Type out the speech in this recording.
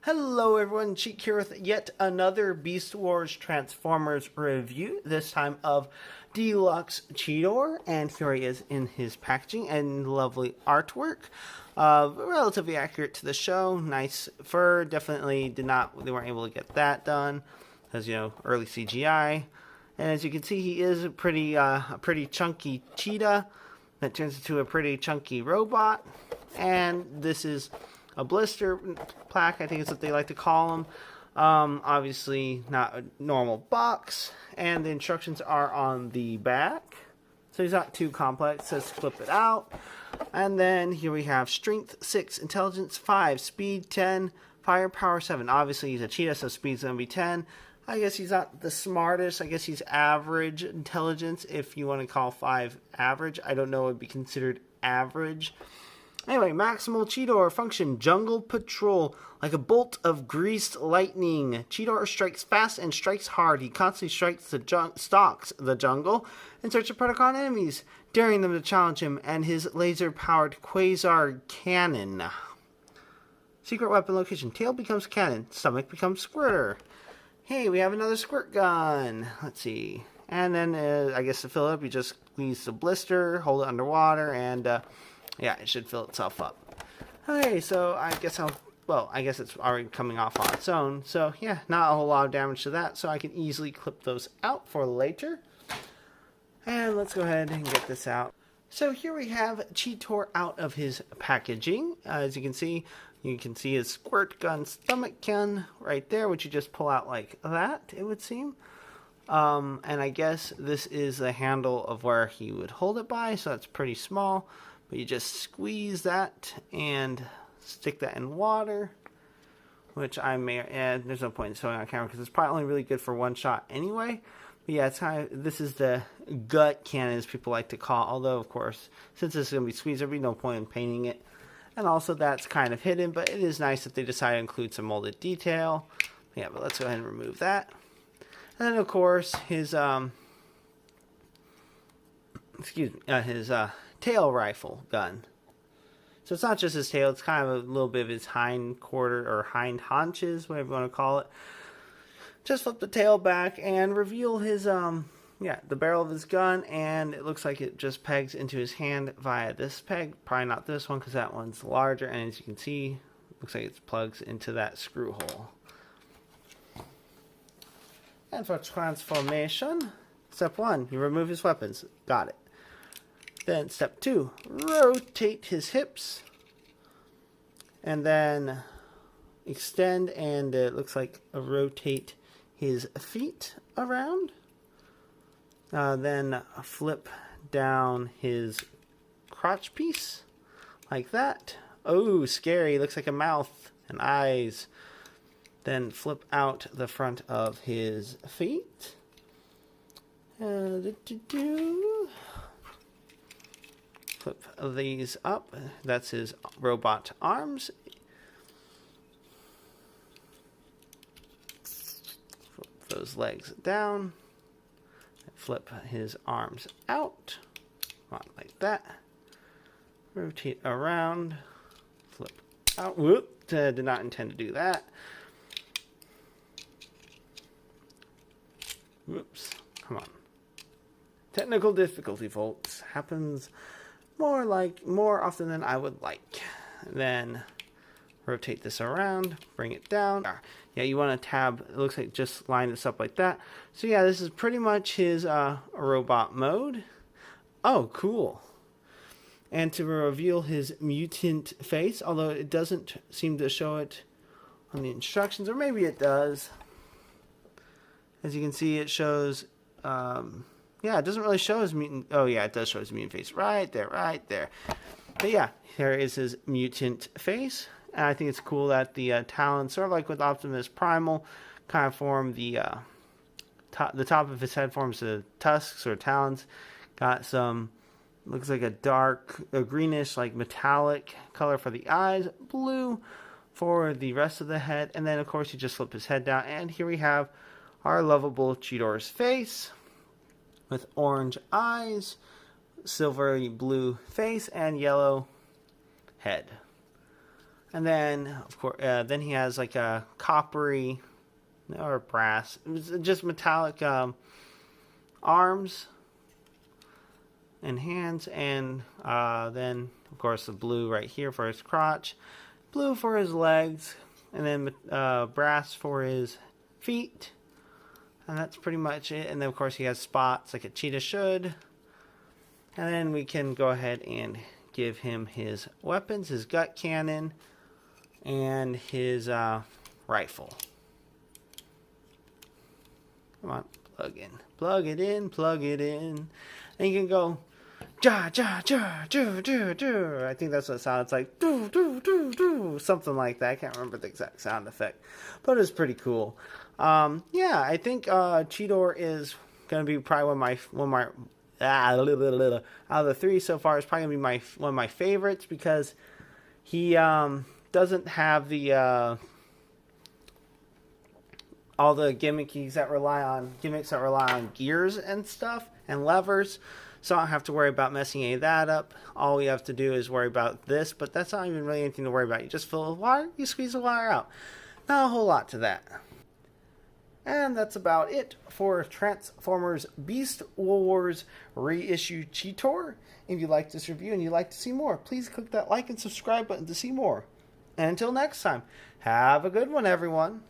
Hello everyone, Cheek here with yet another Beast Wars Transformers review, this time of Deluxe Cheetor, and here he is in his packaging and lovely artwork. Relatively accurate to the show, nice fur, definitely they weren't able to get that done, because, early CGI. And as you can see, he is a pretty chunky cheetah that turns into a pretty chunky robot, and this is a blister plaque, I think is what they like to call them. Obviously not a normal box, and the instructions are on the back, so he's not too complex. It says to flip it out, and then here we have strength 6, intelligence 5, speed 10, firepower 7. Obviously he's a cheetah, so speed's gonna be 10. I guess he's not the smartest. I guess he's average intelligence, if you want to call 5 average. I don't know, it would be considered average. Anyway, maximal Cheetor function, jungle patrol, like a bolt of greased lightning. Cheetor strikes fast and strikes hard. He constantly stalks the jungle in search of Predacon enemies, daring them to challenge him and his laser-powered quasar cannon. Secret weapon location, tail becomes cannon, stomach becomes squirter. Hey, we have another squirt gun. Let's see. And then, I guess to fill it up, you just squeeze the blister, hold it underwater, and yeah, it should fill itself up. Okay, so I guess it's already coming off on its own. So yeah, not a whole lot of damage to that. So I can easily clip those out for later. And let's go ahead and get this out. So here we have Cheetor out of his packaging. As you can see his squirt gun stomach can right there, which you just pull out like that, it would seem. And I guess this is the handle of where he would hold it by, so that's pretty small. But you just squeeze that and stick that in water, which I may add. There's no point in showing on camera because it's probably only really good for one shot anyway. But yeah, this is the gut cannon, as people like to call it. Although, of course, since this is going to be squeezed, there'll be no point in painting it. And also, that's kind of hidden, but it is nice that they decided to include some molded detail. Yeah, but let's go ahead and remove that. And then, of course, his tail rifle gun. So it's not just his tail, it's kind of a little bit of his hind quarter, or hind haunches, whatever you want to call it. Just flip the tail back and reveal his, the barrel of his gun, and it looks like it just pegs into his hand via this peg. Probably not this one, because that one's larger, and as you can see, looks like it plugs into that screw hole. And for transformation, step 1, you remove his weapons. Got it. Then step 2, rotate his hips, and then extend, and it looks like rotate his feet around. Then flip down his crotch piece like that. Oh, scary, looks like a mouth and eyes. Then flip out the front of his feet. Flip these up. That's his robot arms. Flip those legs down. Flip his arms out. Like that. Rotate around. Flip out. Whoop. Did not intend to do that. Whoops. Come on. Technical difficulty, folks. Happens more often than I would like. Then rotate this around, bring it down. Yeah, you want to tab, it looks like just line this up like that. So yeah, this is pretty much his robot mode. Oh, cool. And to reveal his mutant face, although it doesn't seem to show it on the instructions, or maybe it does. As you can see, it shows yeah, it doesn't really show his mutant. Oh, yeah, it does show his mutant face right there, right there. But yeah, here is his mutant face. And I think it's cool that the talons, sort of like with Optimus Primal, kind of form the top of his head forms the tusks or talons. Got some, looks like a greenish, like metallic color for the eyes, blue for the rest of the head. And then, of course, you just flip his head down. And here we have our lovable Cheetor's face, with orange eyes, silvery blue face, and yellow head. And then, of course, then he has like a coppery or brass, just metallic arms and hands, and then of course the blue right here for his crotch, blue for his legs, and then brass for his feet, and that's pretty much it. And then of course he has spots like a cheetah should. And then we can go ahead and give him his weapons, his gut cannon, and his rifle. Come on, plug it in, plug it in. And you can go, ja, ja, ja, do, do, do. I think that's what it sounds like, do, do, do, do, something like that. I can't remember the exact sound effect, but it's pretty cool. Yeah, I think Cheetor is gonna be probably one of my out of the three so far is probably gonna be one of my favorites, because he doesn't have the all the gimmicks that rely on gears and stuff and levers, so I don't have to worry about messing any of that up. All we have to do is worry about this, but that's not even really anything to worry about. You just fill it with water, you squeeze the water out. Not a whole lot to that. And that's about it for Transformers Beast Wars Reissue Cheetor. If you liked this review and you'd like to see more, please click that like and subscribe button to see more. And until next time, have a good one, everyone.